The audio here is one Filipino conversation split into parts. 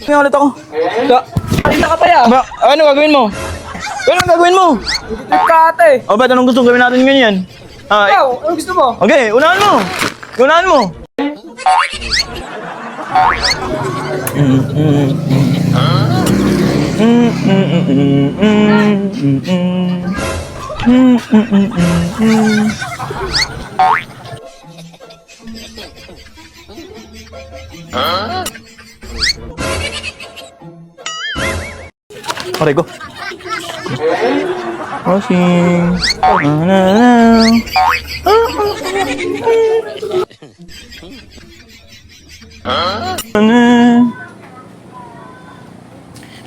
Ngayon ulit ako. Kanina ka pa yan. Ano gagawin mo? Ano gagawin mo? Trip ka ate. O ba't anong gusto gawin natin ganyan? Ikaw, ano gusto mo? Okay, unahan mo. Unahan mo. Aray ko. Crossing.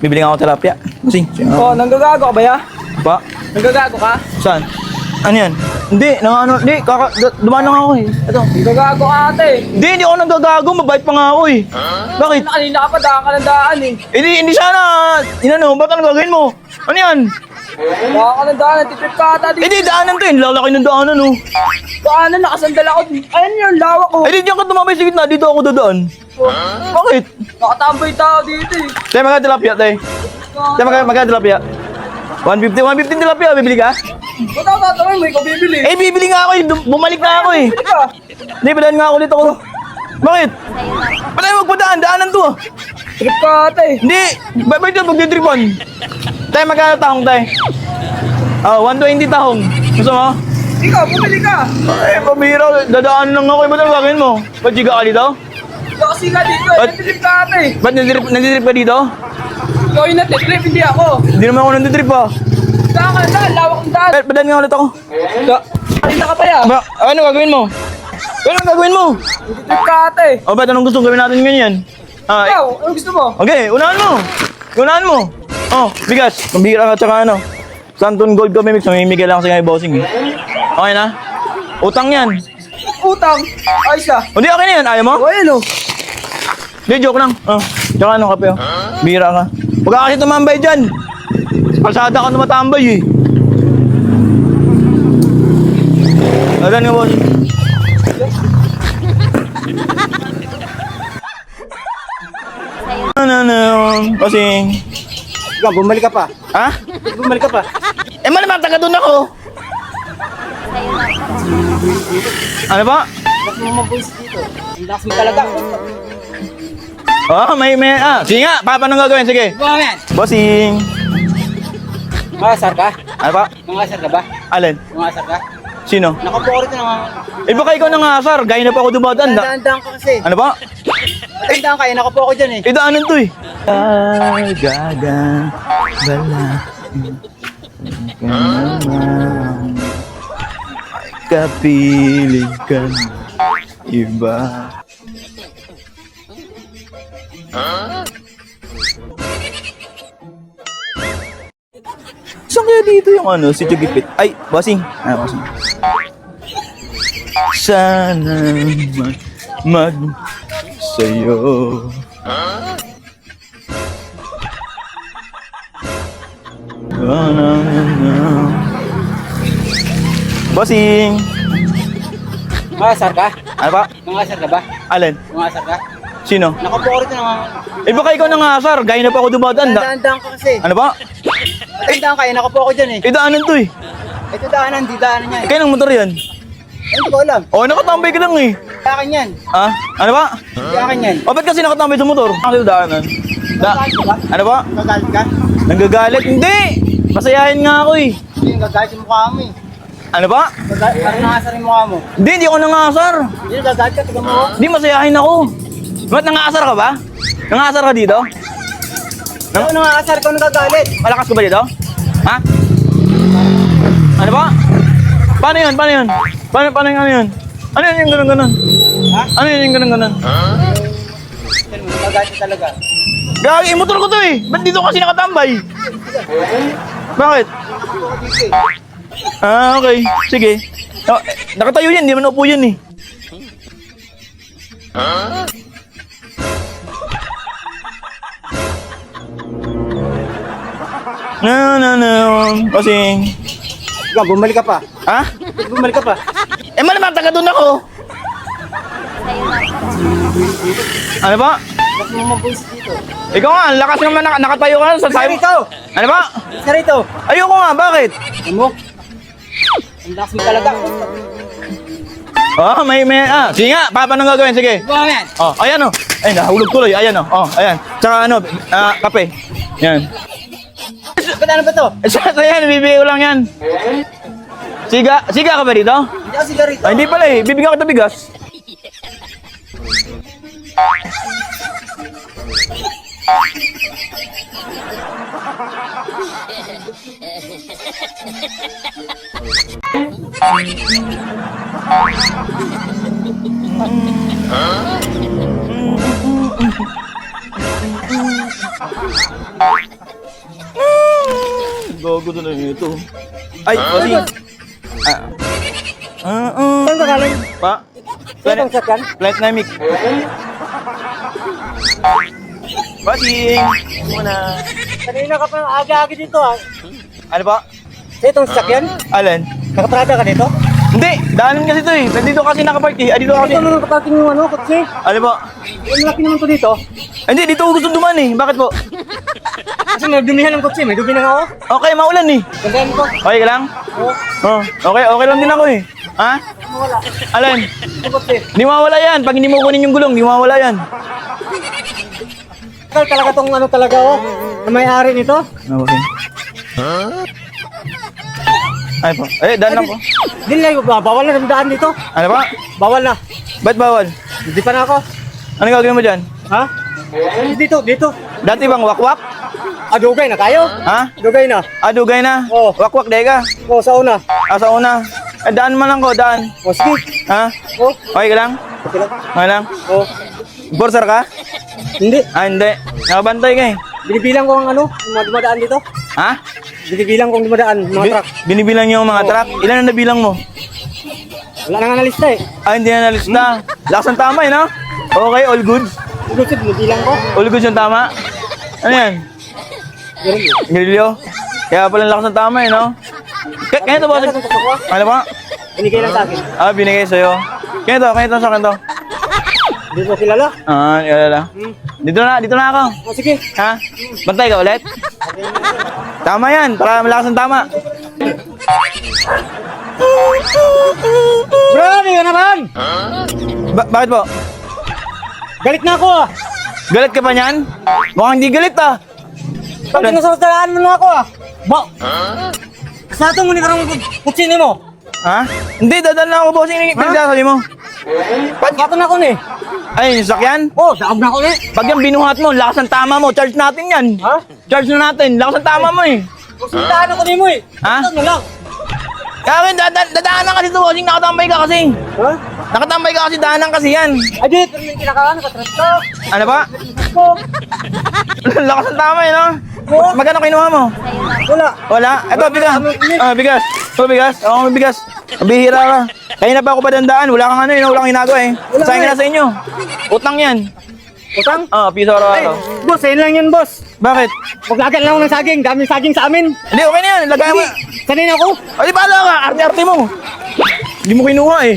Bibili nga ako tilapia. Crossing. Oh, nanggagago ka ba ya? Ba? Nanggagago ka? Saan? Ano yan? Hindi, dumaan lang ako eh. Ito. Nanggagago ka ate. Hindi ako nagagago. Mabait pa nga ako eh. Bakit? Kanina ka pa daan ka ng daan eh. Hindi sana. Inano, ba't ano gagawin mo? Ano yan? Daan ka ng daan, natitrip ka ata dito. Hindi, daanan to eh. Lalaki ng daanan oh. Daanan, nakasandal ako. Ayun yun, lawak ko. Eh di diyan ka tumabay sa gitna. Dito ako dadaan. Bakit? Nakatamboy tao dito eh. Tayo magkano tilapia, tayo. Tayo magkano tilapia? 150 tilapia. Bibili ka? Ba't ako tatanong mo, ikaw bibili? Eh, bibili nga ako eh. Bumalik na ako eh. Bibili ka. Hindi, padaan nga ako dito ko. Bakit? Ba't tayo magpadaan? Daanan to ah. Trip ka ate. Hindi. Ba't dyan magditripan? Tayo magkano tahong tayo? 120 tahong. Gusto mo? Ikaw, bumili ka. Eh, pabira. Dadaan lang ako. Ba't ang gagawin mo? Ba't jiga ka dito? Kasi ka dito, natitrip ka ate. Ba't nandidrip ka dito? Ikaw yung natitrip, hindi ako. Hindi naman ako nandidrip ah. Daan ka ng daan, lawak ng daan. Padaan nga ulit ako. Kanina ka pa yan. Ano gagawin mo? Ano gagawin mo? Trip ka ate. O ba't anong gusto gawin natin ganyan? Ikaw, ano gusto mo? Okay, unahan mo. Unahan mo. Oh, bigas. Pambira ka tsaka ano. Santon Gold kami mix. Mamimigay lang sa kanya bossing eh. Okay na? Utang yan. Utang. Ayos ah. Hindi, okay na yan. Ayaw mo? O ayun oh. Hindi, joke lang. Tsaka ano, kape oh. Bira ka. Huwag ka kasi tumambay dyan. Kalsada ka tumatambay eh. Adan nga boss. Bossing. Ikaw, bumalik ka pa. Ha? Bumalik ka pa. Eh, malamang taga doon ako. Ano ba? Mas mo mabulis dito. Ang lakas mo talaga. Sige nga, paano gagawin? Sige. Bakit? Bossing. Mangasar ka? Ano ba? Mangasar ka ba? Alin? Mangasar ka? Sino? Nakapo ko rito naman. Eh, baka ikaw nangasar. Gaya na pa ako dumadaan. Tandaan ka kasi. Ano ba? Tandaan ka, nakapo ako dyan eh. Eh, daanan to eh. Ay, gaga. Bala. Kapilig ka na iba. Saan kaya dito yung ano, si Chugipit? Ay, bossing. Bossing. Sana sa'yo. Bossing. Mangasar ka? Ano ba? Mangasar ka ba? Alin? Mangasar ka? Sino? Nakapo ko rito naman. Eh, baka ikaw nangasar. Gaya na pa ako dumadaan. Tandaan ka kasi. Ano ba? Tandaan ka, nakapo ako dyan eh. Eh, daanan to eh. Ito daanan, di daanan yan. Kaya ng motor yan. Hindi ko alam. Oh, nakatambay ka lang eh. Di akin yan. Ha? Ano ba? Di akin yan. O, ba't kasi nakatambay sa motor? Ano daanan? Gagalit ka ba? Ano ba? Gagalit ka? Nanggagalit? Hindi! Masayahin nga ako eh. Hindi, gagalit yung mukha mo eh. Ano ba? Parang nangasar yung mukha mo. Hindi ako nangasar. Hindi, gagalit ka, tiga mo. Hindi, masayahin ako. Ba't nangasar ka ba? Nangasar ka dito? Ano nangasar ka, nagagalit? Malakas ka ba dito? Ha? Ano ba? Paano yun? Paano yun? Paano yung ano yun? Ano yun yung ganun-ganun? Ha? Ano yun yung ganun-ganun? Tell mo, nagagalit ka talaga. Gagi, motor ko to eh. Ba't dito kasi nakatambay? Bakit? Okay. Sige. Nakatayo yan, di man upo yan eh. No. Kasi... Ikaw, bumalik ka pa. Ha? Bumalik ka pa. Eh, malamang taga doon ako. Ano ba? Ba't mo mabuisit dito? Ikaw nga, ang lakas naman nakatayo ka na sa Isa sayo. rito! Ano ba? Isa rito! Ayoko nga, bakit? Ano mo? Ang lakas mo talaga. Oh, sige nga, paano gagawin? Sige. Buha yan! Oh, ayan oh. Ay, nahulog tuloy. Ayan oh. Oh, ayan. Tsaka ano, kape. Yan. Ba't ano ba to? Sa yan, bibigay ko lang yan. Siga ka ba dito? Hindi ako sigarito. Ay, hindi pala eh. Bibigyan kita bigas. Gogo na ito. Ay, bossing. Saan ka galing? Pa? Saan kang sakyan? Flight Dynamic. Bossing! Muna. Kanina ka pa aga-aga dito ah. Ano ba? Sa itong sasakyan? Alin? Nakaparada ka dito? Hindi! Daanan kasi ito eh. Nandito kasi nakapark eh. Dito kasi. Ito naman kaparking yung ano, kotse. Ano ba? Yung laki naman to dito. Hindi, dito ako gusto duman eh. Bakit po? Kasi may dumihan ng kotse, may dumi na nga ako. Okay, maulan eh. Gandaan ko. Okay ka lang? Oo. Oh, okay lang din ako eh. Ha? Wala. Alin? Yung kotse. Di mawawala yan. Pag hindi mo kunin yung gulong, di mawawala yan. Ikaw talaga tong ano talaga oh. Na may-ari nito. Ano ba? Ay po. Eh, daan lang po. Hindi na, bawal na daan dito. Ano ba? Bawal na. Ba't bawal? Hindi pa na ako. Ano gagawin mo dyan? Ha? Dito. Dati bang wakwak? Dugay na tayo. Ha? Dugay na. Dugay na? Oo. Wakwak, deka. O, sa una. Sa una. Eh, daan man lang ko, daan. O, sige. Ha? O, Okay ka lang? okay lang. Okay lang? O, Borsar ka? hindi. Hindi. Nakabantay ka eh. Binibilang ko ang ano, yung mga dumadaan dito. Ha? Binibilang kong dumadaan, mga truck. Binibilang niyo ang mga truck? Ilan ang nabilang mo? Wala na nga nalista eh. Hindi na nalista. Lakas ang tama eh, no? Okay, all good. Gusto, binibilang ko. All good yung tama. Ano yan? Ganun eh. Grilyo? Kaya pala lakas ng tama eh, no? Kaya ito ba? Kaya ito ko. Ano ba? Binigay lang sa akin. Binigay sa'yo. Kaya ito sa akin to. Hindi ko kilala. Alala. Dito na ako. O, sige. Ha? Bantay ka ulit? Tama yan, para malakas ang tama. Bro, ano yun naman? Bakit po? Galit na ako ah. Galit ka pa niyan? Mukhang hindi galit ah. Pag pinasasalaan mo na ako ah. Sa ito mo ni karang kutsini mo. Ha? Hindi, dadal na ako bossing. Pinagsasabi mo. Pagkatan na ako ni. Ay, yung sakyan? Oh, daog na ako ni. Pag yung binuhat mo, lakas ang tama mo. Charge natin yan. Ha? Charge na natin. Lakas ang tama mo eh. Kusintahan ako ni mo eh. Ha? Ito na lang. Kaya dadaanan ka dito bossing. Nakatambay ka kasi. Ha? Nakatambay ka kasi, daanan kasi yan. Ay, di, pero may kinakalaan, nakatrap ka. Ano ba? Ko. Lakas ang tama eh, no? Magkano kinuha mo? Wala. Wala? Ito, bigas. Bigas. Ito, bigas. May bigas. Bihira ka. Kaya na pa ako pa dandaan. Wala kang ano, wala kang ginagawa eh. Wala Sayang eh. na sa inyo. Utang yan. Utang? Piso Ay, araw-araw. boss, ayun lang yan, boss. Bakit? Maglagan lang ako ng saging. Daming saging sa amin. Hindi, okay na yan. Lagay mo. Sanay na ako. Ay, bahala ka. Arte-arte mo. Hindi mo kinuha eh.